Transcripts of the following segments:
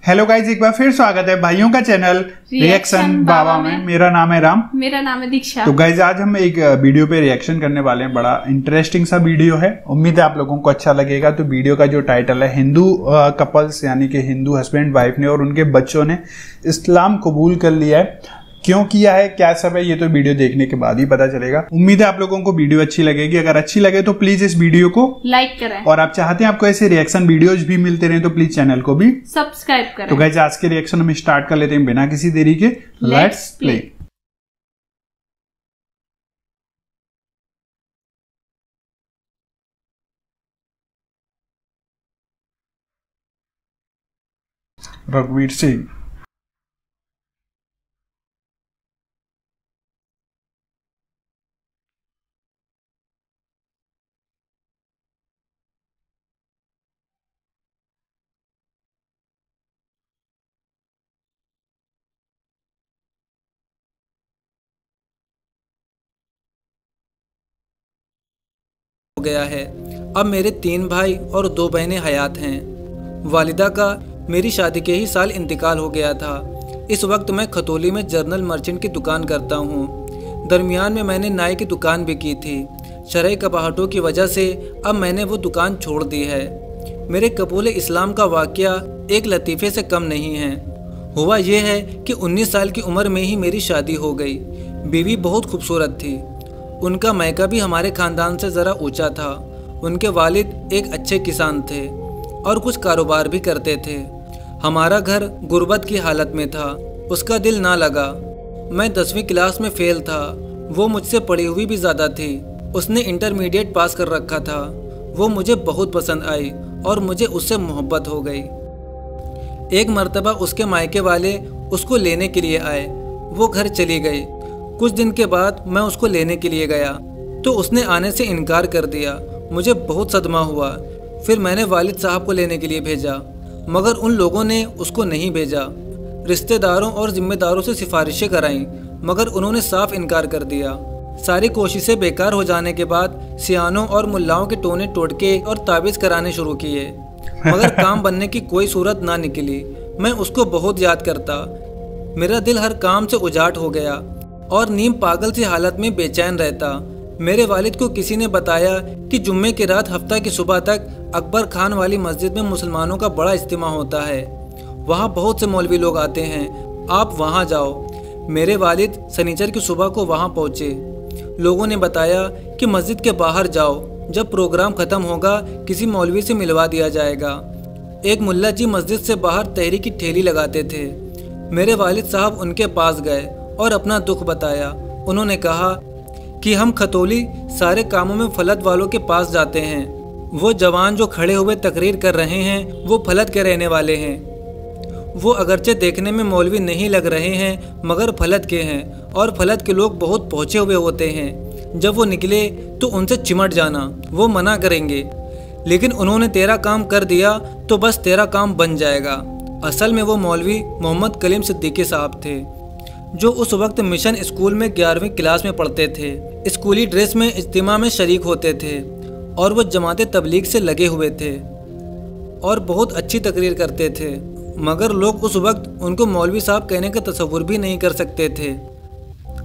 Hello guys, एक बार फिर स्वागत है भाइयों का चैनल रिएक्शन बाबा में। मेरा नाम है राम। मेरा नाम है दीक्षा। तो गाइज आज हम एक वीडियो पे रिएक्शन करने वाले हैं। बड़ा इंटरेस्टिंग सा वीडियो है, उम्मीद है आप लोगों को अच्छा लगेगा। तो वीडियो का जो टाइटल है, हिंदू कपल्स यानी कि हिंदू हस्बैंड वाइफ ने और उनके बच्चों ने इस्लाम कबूल कर लिया है। क्यों किया है, क्या सब है, ये तो वीडियो देखने के बाद ही पता चलेगा। उम्मीद है आप लोगों को वीडियो अच्छी लगेगी। अगर अच्छी लगे तो प्लीज इस वीडियो को लाइक करें, और आप चाहते हैं आपको ऐसे रिएक्शन वीडियोज भी मिलते रहे तो प्लीज चैनल को भी सब्सक्राइब करें। तो गाइस आज के रिएक्शन हम स्टार्ट कर लेते हैं बिना किसी देरी के। Let's play. रघुवीर सिंह। हो गया है। अब मेरे 3 भाई और 2 बहनें हयात हैं। वालिदा का मेरी शादी के ही साल इंतकाल हो गया था। इस वक्त मैं खतौली में जर्नल मर्चेंट की दुकान करता हूँ। दरमियान में मैंने नाई की दुकान भी की थी। शरई कबाहटों की वजह से अब मैंने वो दुकान छोड़ दी है। मेरे कबूल इस्लाम का वाक़या एक लतीफ़े से कम नहीं है। हुआ ये है कि 19 साल की उम्र में ही मेरी शादी हो गई। बीवी बहुत खूबसूरत थी। उनका मायका भी हमारे ख़ानदान से ज़रा ऊंचा था। उनके वालिद एक अच्छे किसान थे और कुछ कारोबार भी करते थे। हमारा घर गुर्बत की हालत में था। उसका दिल ना लगा। मैं 10वीं क्लास में फ़ेल था। वो मुझसे पढ़ी हुई भी ज़्यादा थी। उसने इंटरमीडिएट पास कर रखा था। वो मुझे बहुत पसंद आई और मुझे उससे मोहब्बत हो गई। एक मर्तबा उसके मायके वाले उसको लेने के लिए आए। वो घर चली गई। कुछ दिन के बाद मैं उसको लेने के लिए गया तो उसने आने से इनकार कर दिया। मुझे बहुत सदमा हुआ। फिर मैंने वालिद साहब को लेने के लिए भेजा, मगर उन लोगों ने उसको नहीं भेजा। रिश्तेदारों और ज़िम्मेदारों से सिफारिशें कराईं, मगर उन्होंने साफ इनकार कर दिया। सारी कोशिशें बेकार हो जाने के बाद सियानों और मुल्लाओं के टोने टोटके और ताबीज़ कराने शुरू किए, मगर काम बनने की कोई सूरत ना निकली। मैं उसको बहुत याद करता। मेरा दिल हर काम से उजाट हो गया और नीम पागल सी हालत में बेचैन रहता। मेरे वालिद को किसी ने बताया कि जुम्मे की रात हफ्ता की सुबह तक अकबर खान वाली मस्जिद में मुसलमानों का बड़ा इज्तिमा होता है। वहाँ बहुत से मौलवी लोग आते हैं, आप वहाँ जाओ। मेरे वालिद शनिचर की सुबह को वहाँ पहुँचे। लोगों ने बताया कि मस्जिद के बाहर जाओ, जब प्रोग्राम ख़त्म होगा किसी मौलवी से मिलवा दिया जाएगा। एक मुल्ला जी मस्जिद से बाहर तहरी की ठेली लगाते थे। मेरे वालिद साहब उनके पास गए और अपना दुख बताया। उन्होंने कहा कि हम खतौली सारे कामों में फलत वालों के पास जाते हैं। वो जवान जो खड़े हुए तकरीर कर रहे हैं वो फलत के रहने वाले हैं। वो अगरचे देखने में मौलवी नहीं लग रहे हैं, मगर फलत के हैं और फलत के लोग बहुत पहुँचे हुए होते हैं। जब वो निकले तो उनसे चिमट जाना, वो मना करेंगे, लेकिन उन्होंने तेरा काम कर दिया तो बस तेरा काम बन जाएगा। असल में वो मौलवी मोहम्मद कलीम सिद्दीकी साहब थे, जो उस वक्त मिशन स्कूल में 11वीं क्लास में पढ़ते थे। स्कूली ड्रेस में इज्तिमा में शरीक होते थे और वो जमात तबलीग से लगे हुए थे और बहुत अच्छी तकरीर करते थे, मगर लोग उस वक्त उनको मौलवी साहब कहने का तसव्वुर भी नहीं कर सकते थे।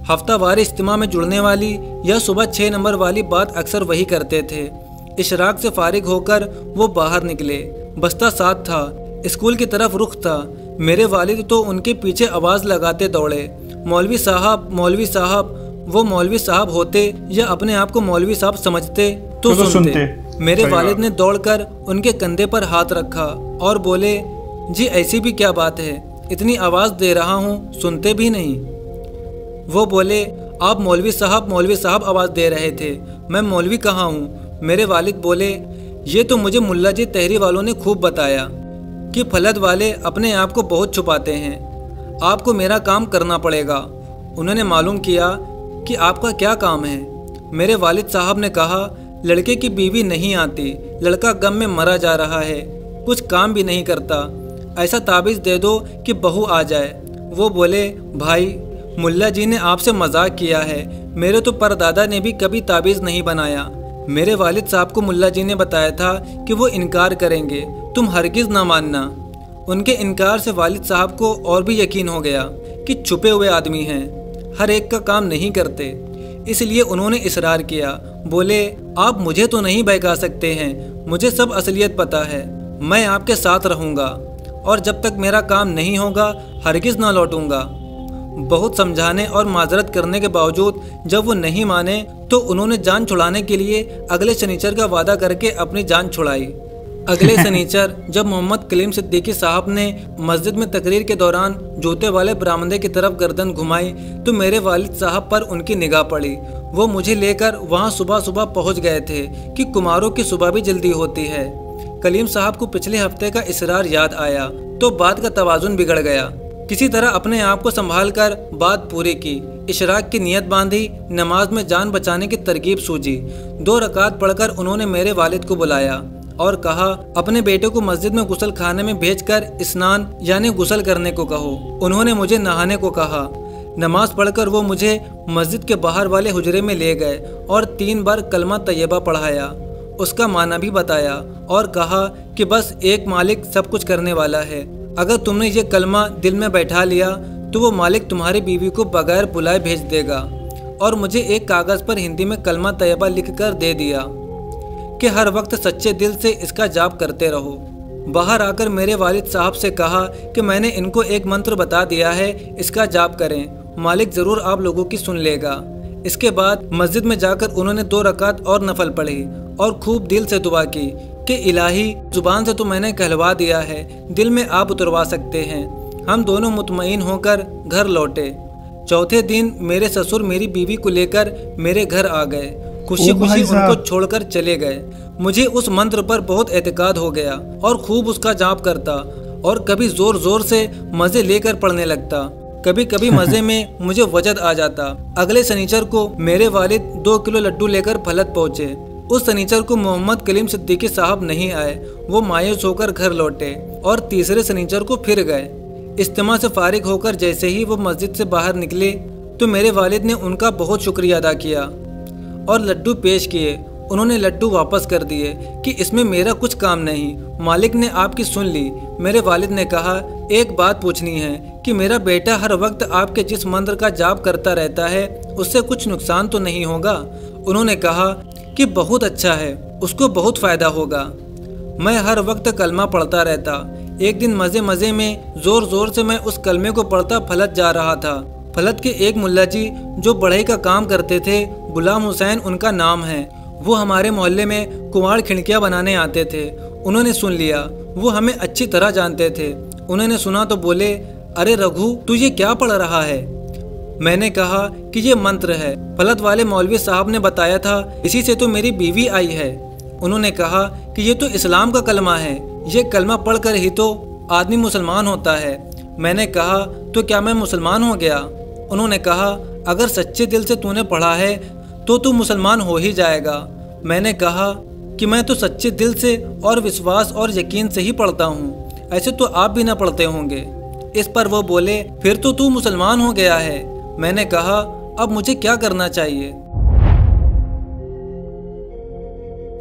हफ्तावार इज्तिमा में जुड़ने वाली या सुबह 6 नंबर वाली बात अक्सर वही करते थे। इशराक से फारिग होकर वो बाहर निकले। बस्ता साथ था, स्कूल की तरफ रुख था। मेरे वालिद तो उनके पीछे आवाज़ लगाते दौड़े, मौलवी साहब, मौलवी साहब। वो मौलवी साहब होते या अपने आप को मौलवी साहब समझते तो सुनते। मेरे वालिद ने दौड़कर उनके कंधे पर हाथ रखा और बोले, जी ऐसी भी क्या बात है, इतनी आवाज़ दे रहा हूँ, सुनते भी नहीं। वो बोले, आप मौलवी साहब आवाज़ दे रहे थे, मैं मौलवी कहाँ हूँ। मेरे वालिद बोले, ये तो मुझे मुल्ला जी तहरी वालों ने खूब बताया कि फलत वाले अपने आप को बहुत छुपाते हैं, आपको मेरा काम करना पड़ेगा। उन्होंने मालूम किया कि आपका क्या काम है। मेरे वालिद साहब ने कहा, लड़के की बीवी नहीं आती, लड़का गम में मरा जा रहा है, कुछ काम भी नहीं करता, ऐसा ताबीज़ दे दो कि बहू आ जाए। वो बोले, भाई मुल्ला जी ने आपसे मजाक किया है, मेरे तो परदादा ने भी कभी ताबीज़ नहीं बनाया। मेरे वालिद साहब को मुल्ला जी ने बताया था कि वो इनकार करेंगे, तुम हरगिज़ ना मानना। उनके इनकार से वालिद साहब को और भी यकीन हो गया कि छुपे हुए आदमी हैं, हर एक का काम नहीं करते। इसलिए उन्होंने इसरार किया। बोले, आप मुझे तो नहीं बहका सकते हैं, मुझे सब असलियत पता है, मैं आपके साथ रहूँगा और जब तक मेरा काम नहीं होगा हरगिज़ ना लौटूंगा। बहुत समझाने और माजरत करने के बावजूद जब वो नहीं माने तो उन्होंने जान छुड़ाने के लिए अगले शनिचर का वादा करके अपनी जान छुड़ाई। अगले शनिचर जब मोहम्मद कलीम सिद्दीकी साहब ने मस्जिद में तकरीर के दौरान जूते वाले बरामदे की तरफ गर्दन घुमाई तो मेरे वालिद साहब पर उनकी निगाह पड़ी। वो मुझे लेकर वहाँ सुबह सुबह पहुँच गए थे कि कुमारों की सुबह भी जल्दी होती है। कलीम साहब को पिछले हफ्ते का इसरार याद आया तो बात का तवाजुन बिगड़ गया। किसी तरह अपने आप को संभाल कर बात पूरी की, इशराक की नियत बांधी, नमाज में जान बचाने की तरकीब सूझी। 2 रकात पढ़कर उन्होंने मेरे वालिद को बुलाया और कहा, अपने बेटे को मस्जिद में गुसल खाने में भेजकर स्नान यानी गुसल करने को कहो। उन्होंने मुझे नहाने को कहा। नमाज पढ़कर वो मुझे मस्जिद के बाहर वाले हुजरे में ले गए और 3 बार कलमा तैयबा पढ़ाया, उसका माना भी बताया और कहा कि बस एक मालिक सब कुछ करने वाला है। अगर तुमने ये कलमा दिल में बैठा लिया तो वो मालिक तुम्हारी बीवी को बगैर बुलाए भेज देगा। और मुझे एक कागज़ पर हिंदी में कलमा तैयबा लिख कर दे दिया कि हर वक्त सच्चे दिल से इसका जाप करते रहो। बाहर आकर मेरे वालिद साहब से कहा कि मैंने इनको एक मंत्र बता दिया है, इसका जाप करें, मालिक ज़रूर आप लोगों की सुन लेगा। इसके बाद मस्जिद में जाकर उन्होंने 2 रकात और नफल पढ़ी और खूब दिल से दुआ की कि इलाही, जुबान से तो मैंने कहलवा दिया है, दिल में आप उतरवा सकते हैं। हम दोनों मुतमईन होकर घर लौटे। चौथे दिन मेरे ससुर मेरी बीवी को लेकर मेरे घर आ गए, खुशी खुशी उनको छोड़कर चले गए। मुझे उस मंत्र पर बहुत एतकाद हो गया और खूब उसका जाप करता और कभी जोर जोर से मज़े लेकर पढ़ने लगता। कभी कभी मज़े में मुझे वजद आ जाता। अगले शनिचर को मेरे वालिद 2 किलो लड्डू लेकर फलत पहुँचे। उस शनिचर को मोहम्मद कलीम सिद्दीकी साहब नहीं आए, वो मायूस होकर घर लौटे और तीसरे शनिचर को फिर गए। इज्तिमा से फारिग होकर जैसे ही वो मस्जिद से बाहर निकले तो मेरे वालिद ने उनका बहुत शुक्रिया अदा किया और लड्डू पेश किए। उन्होंने लड्डू वापस कर दिए कि इसमें मेरा कुछ काम नहीं, मालिक ने आपकी सुन ली। मेरे वालिद ने कहा, एक बात पूछनी है कि मेरा बेटा हर वक्त आपके जिस मंत्र का जाप करता रहता है उससे कुछ नुकसान तो नहीं होगा? उन्होंने कहा कि बहुत अच्छा है, उसको बहुत फ़ायदा होगा। मैं हर वक्त कलमा पढ़ता रहता। एक दिन मज़े मज़े में ज़ोर ज़ोर से मैं उस कलमे को पढ़ता फलत जा रहा था। फलत के एक मुल्ला जी जो बढ़ई का काम करते थे, गुलाम हुसैन उनका नाम है, वो हमारे मोहल्ले में कुंवाड़ खिड़कियाँ बनाने आते थे। उन्होंने सुन लिया, वो हमें अच्छी तरह जानते थे। उन्होंने सुना तो बोले, अरे रघु, तू ये क्या पढ़ रहा है? मैंने कहा कि ये मंत्र है, फलत वाले मौलवी साहब ने बताया था, इसी से तो मेरी बीवी आई है। उन्होंने कहा कि ये तो इस्लाम का कलमा है, ये कलमा पढ़कर ही तो आदमी मुसलमान होता है। मैंने कहा, तो क्या मैं मुसलमान हो गया? उन्होंने कहा, अगर सच्चे दिल से तूने पढ़ा है तो तू मुसलमान हो ही जाएगा। मैंने कहा कि मैं तो सच्चे दिल से और विश्वास और यकीन से ही पढ़ता हूँ, ऐसे तो आप भी ना पढ़ते होंगे। इस पर वो बोले, फिर तो तू मुसलमान हो गया है। मैंने कहा, अब मुझे क्या करना चाहिए?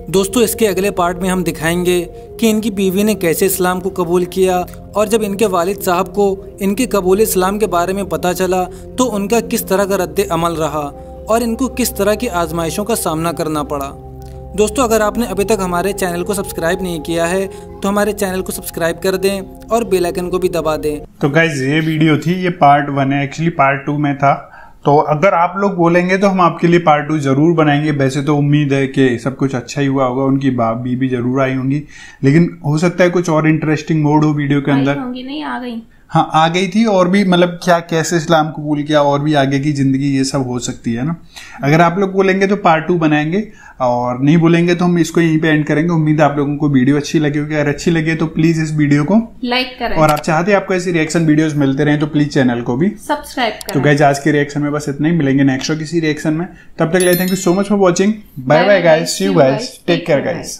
दोस्तों, इसके अगले पार्ट में हम दिखाएंगे कि इनकी बीवी ने कैसे इस्लाम को कबूल किया और जब इनके वालिद साहब को इनके कबूल इस्लाम के बारे में पता चला तो उनका किस तरह का रद्द अमल रहा और इनको किस तरह की आजमाइशों का सामना करना पड़ा। दोस्तों, अगर आपने अभी तक हमारे चैनल को सब्सक्राइब नहीं किया है तो हमारे चैनल को सब्सक्राइब कर दें और बेल आइकन को भी दबा दें। तो गाइज, ये वीडियो थी, ये पार्ट 1 है, एक्चुअली पार्ट 2 में था। तो अगर आप लोग बोलेंगे तो हम आपके लिए पार्ट 2 जरूर बनाएंगे। वैसे तो उम्मीद है कि सब कुछ अच्छा ही हुआ होगा, उनकी बीबी जरूर आई होंगी, लेकिन हो सकता है कुछ और इंटरेस्टिंग मोड हो वीडियो के अंदर। होंगी नहीं, आ गई। हाँ, आ गई थी, और भी मतलब क्या कैसे इस्लाम कबूल किया और भी आगे की जिंदगी, ये सब हो सकती है ना। अगर आप लोग बोलेंगे तो पार्ट 2 बनाएंगे, और नहीं बोलेंगे तो हम इसको यहीं पे एंड करेंगे। उम्मीद है आप लोगों को वीडियो अच्छी लगी होगी। अगर अच्छी लगे तो प्लीज इस वीडियो को लाइक करें, और आप चाहते हैं आपको ऐसी रिएक्शन वीडियोस मिलते रहे तो प्लीज चैनल को भी सब्सक्राइब करें। तो गाइस, आज के रिएक्शन में बस इतना ही, मिलेंगे नेक्स्ट किसी रिएक्शन में। तब तक के लिए thank you so much for watching. Bye bye guys, see you guys, take care guys.